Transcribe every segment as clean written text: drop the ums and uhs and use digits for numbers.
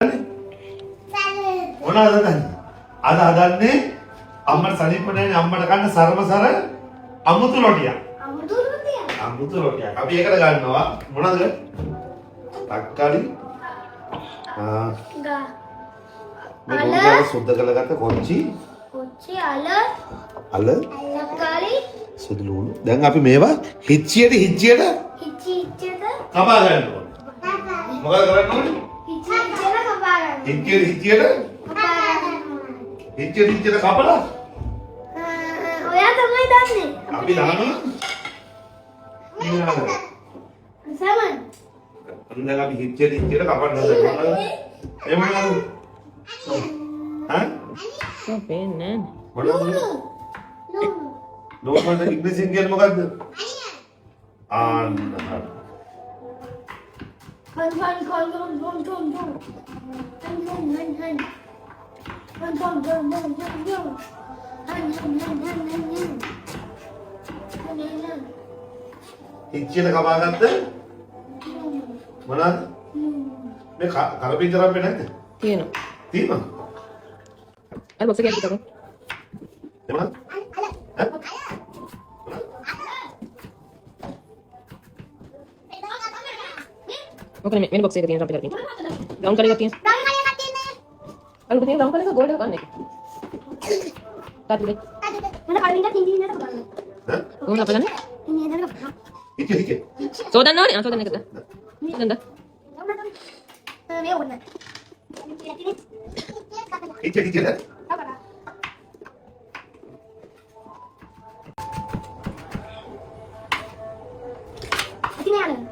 මොනවද හදන්නේ? අද හදන්නේ අම්මට සනීප නැහැ අම්මට කන්න සරමසර අමුතු රොටියක්. අමුතු රොටියක්. අපි ඒකට ගන්නවා මොනවද? තක්කාලි මේක සුද්ධ කරගත්ත කොච්චි අල තක්කාලි සුදු ලුණු. දැන් අපි මේවා හිච්චියට කපා ගන්න ඕනේ. මොකද කරන්න ඕනේ? හිච්චියට කපලා ඔයා තමයි දන්නේ. අපි දානවා. සමන්. අන්න අපි හිච්චියට කපන්න හදනවා. එහෙම නේද? හා? පේන්නේ මොනවද? නෝමන්ට ඉංග්‍රීසියෙන් කියන්නේ මොකද්ද? ආන්න. හන් හිච්චියට කපාගත්ත මොනවද? මේ කරපින්චරම් නැද්ද? තියෙනවා. අර බොක්ස් එකේ තියකෝ. එමනම් ඔකනේ මේ බොක්ස් එකේ තියෙන අපිට කරපින්. ගවුන් කලේ එකක් තියෙන. අර උඩ තියෙන ගවුන් කලේ එක ගෝල්ඩ් එක ගන්න එක. තාත්තුලේ. මම කලින්ට තින්දි නේද බලන්න. ඈ? කොහොමද අපේ ගන්නේ? ඉන්නේ නේද? හිච්චි. සෝදන්න ඕනේ. සෝදන්න එකද? නේද? මේ ඕන. හිච්චියට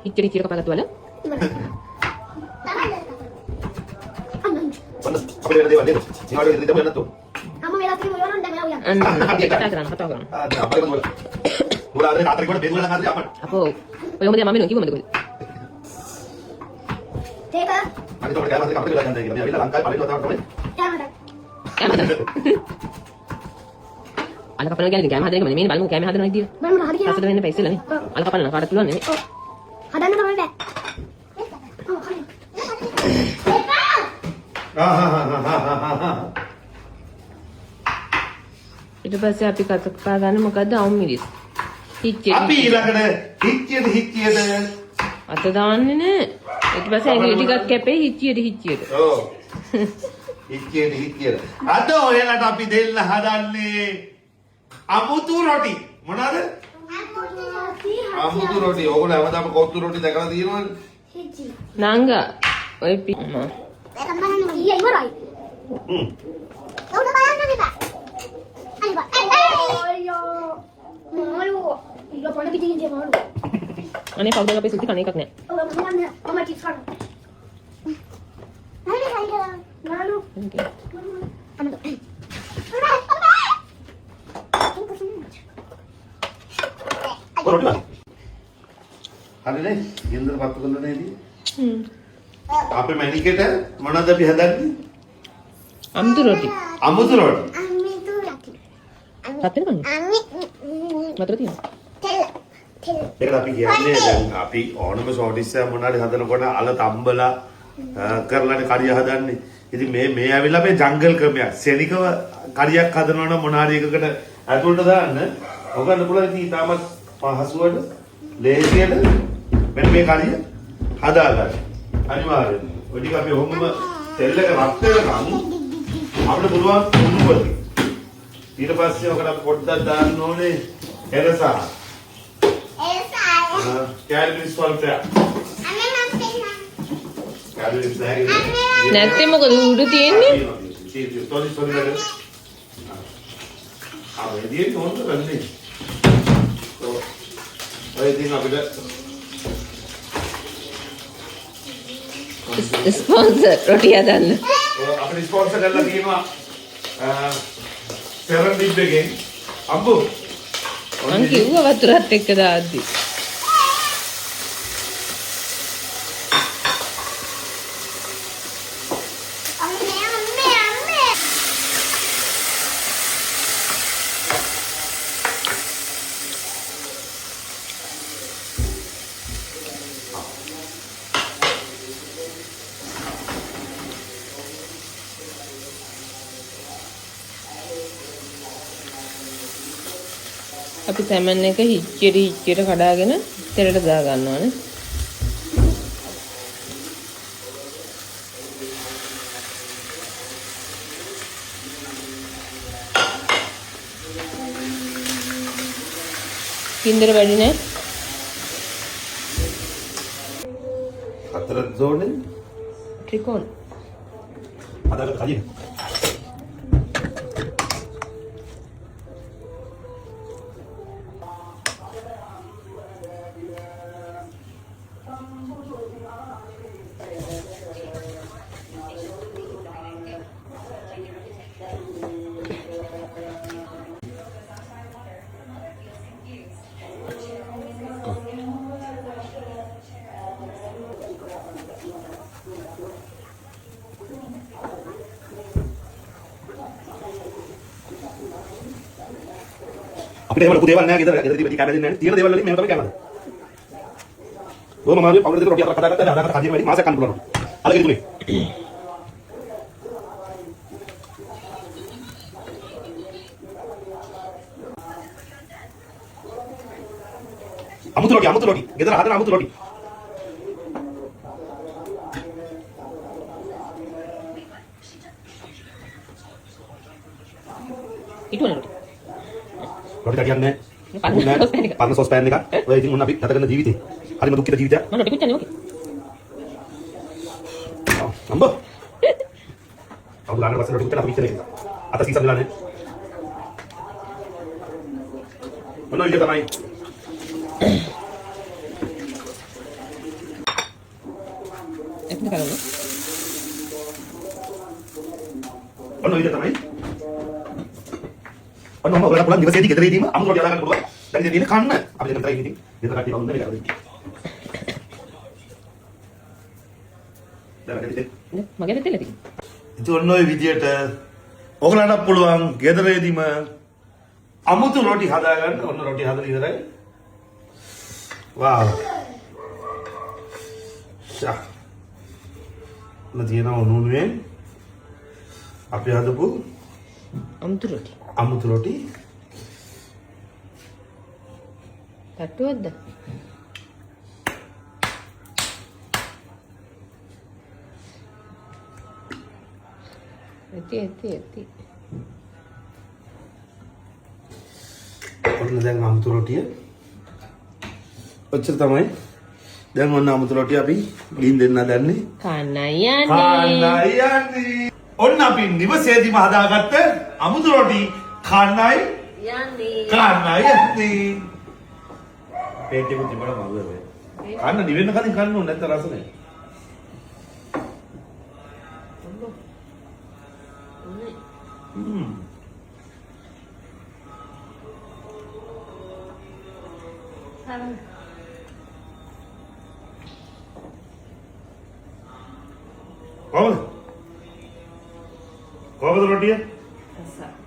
හිච්චියට කපාගත්තු වල. අපේ වෙන දේවල් නේද? ඒවට ඉතින් දෙමු නැත්තු. අම්ම වෙලා තියෙන මොනවා නන්ද මම උයන්. කතා කරන්න. අපේ මොකද? උලා අර රාත්‍රී කොට බෙදුවලා හරි අපට. අපෝ ඔය මොකද මම කිව්වමද කොහෙද? තේක. අනිත් උඩ කැමරා දෙක අපිට වෙලා ගන්න කියලා. මේ ඇවිල්ලා ලංකාවේ පරිලෝක තමයි. කැමරා. අල කපනවා කියන්නේ කැම හදන එක නෙමෙයි බලමු කැම හදනවා විදිය. බලමු හරි කියලා. හසට වෙන්න එපා ඉස්සෙල්ලානේ. අල කපන්න කාටත් පුළුවන් නෙමෙයි. හදන්න තමයි බෑ. ඊට පස්සේ අපි කපා ගන්න මොකද්ද අවුම් මිරිස්. අපි ඊළඟට හිච්චියට අත දාන්නේ නෑ. ඊට පස්සේ ඇඟිලි ටිකක් කැපේ හිච්චියට. ඔව්. හිච්චියට. අද ඔයාලට අපි දෙන්න හදන්නේ අමුතු රොටි. මොනවාද? අමුතු රොටි. ඕගොල්ලෝ හැමදාම කොත්තු රොටි දැකලා තියෙනවනේ. හිචි. නංගා ඔය පිම්ම. ඒක බලන්න ඊයේ ඉවරයි. උඩ බලන්න ඉබා. අනිබා. අයියෝ. මාළු. ඊළ පොඩ පිටින් ගියේ මාළු. අනේ පවුඩර් අපේ සුද්ධි කණ එකක් නෑ. ඔව් මම ටිස් කරා. හරි හරි මාළු. අම්මා. රොටි වල. හරිනේ. ගෙන්දර පත්තු කරලා නේද? අපේ මැනිකේට මොනවද අපි හදන්නේ? අමුතු රොටි. අමුතු රොටි. පත් වෙනවද? වතුර තියෙනවා. ඒකට අපි කියන්නේ දැන් අපි ඕනම ෂෝටිස් එක මොනාරි හදනකොට අල තම්බලා කරලානේ කඩිය හදන්නේ. ඉතින් මේ ඇවිල්ලා මේ ජංගල් ක්‍රමයක්. සෙනිකව කඩියක් හදනවා නම් මොනාරි එකකට ඇතුළට දාන්න. ඔගන්න පුළුවන් ඉතින් තාමත් පහසුවට ලේසියට මෙන්න මේ කඩිය හදාගන්න. අනිවාර්යයෙන්. ඔය ටික අපි ඔහොමම තෙල් එක රත් වෙනකන් අපිට පුළුවන් උණුපොඩි. ඊට පස්සේ ඔකට අපි පොඩ්ඩක් දාන්න ඕනේ එරසා. කැලරිස් වලට. කැලරිස් නැත්නම් මොකද උඩ තියෙන්නේ? සෝරි වැඩ. ආවෙදී හොඳ වෙන්නේ. ඔය දින අපිට ස්පොන්සර් රොටි හදන්න. අපිට ස්පොන්සර් කරලා තියෙනවා සෙරන්ඩිප් එකෙන් අම්බු මං කිව්වා වතුරත් එක්ක දාද්දි. අපි සැමන් එක හිච්චියට කඩාගෙන තෙලට දා ගන්නවානේ. කින්දර වැඩි නෑ. හතර zone ත්‍රිකෝණ. අදට කලින් අපිට එහෙම ලොකු දේවල් නෑ ගෙදර ගෙදරදී කැමරේ දෙන්නේ නැහැ තියෙන දේවල් වලින් මේව තමයි කැමරේ බොහොම අමාරුයි පවුල දෙක රොටි අතර කතා කරලා හදාගත්ත කඩිය වැඩි මාසයක් කන්න පුළුවන් අලගෙ තුනේ අමුතු රොටි ගෙදර හදන අමුතු රොටි ඊටුවනේ රොටි කඩියන්නේ පන්න සොස් පෑන් එක ඔය ඉතින් මොන අපි ගත කරන ජීවිතේ හරිම දුක්ඛිත ජීවිතයක් මම රොටි කුච්චන්නේ ඕකේ. අම්බෝ අවු ගන්න පස්සේ රොටි කුච්චන අපි ඉච්චන එක අත සීසන් ලානේ මොනවා විදිය තමයි එතන කරන්නේ. මොනවා විදිය තමයි ඔන්න මම ඔයාලා පුළුවන් දිවසේදී ගෙදරේදීම අමුතු රොටි හදාගන්න පුළුවන්. දැන් ඉතින් කන්න. අපි දැන් විතරයි ඉතින්. ගෙදර කට්ටිය වුණා නේද? දැන් ඉතින් මගේ දෙතෙල තියෙන. ඉතින් ඔන්න ඔය විදියට ඔයගලන්ට පුළුවන් ගෙදරේදීම අමුතු රොටි හදාගන්න. ඔන්න රොටි හදලා ඉවරයි. වාව්. ෂා. නදියන ඔනුනේ අපි හදපු අමුතු රොටි. අමුතු රොටි තට්ටුවක්ද? ඇති. ඔන්න දැන් අමුතු රොටිය ඔච්චර තමයි. දැන් ඔන්න අමුතු රොටිය අපි ගින් දෙන්න හදන්නේ. කන්නයි යන්නේ. ඔන්න අපි නිවසේදීම හදාගත්ත අමුතු රොටි කන්නයි යන්නේ. පේට්ටෙකුත් තිබුණා මම වේ. කන්න නිවෙන්න කලින් කන්න ඕනේ නැත්නම් රස නැහැ. කොහොමද රොටිය?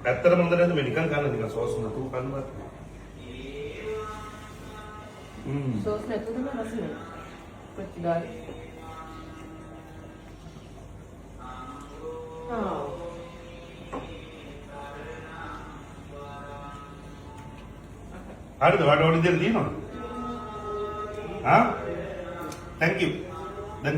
ඇත්තටම හොඳ නැද්ද මේ නිකන් කන්න නිකන් සෝස් නැතුව කන්න බෑ. සෝස් නැතුවම රස නෑ. කොච්චිදාරි. හරිද වඩ දෙන්න තියෙනවද? Thank you. දැන්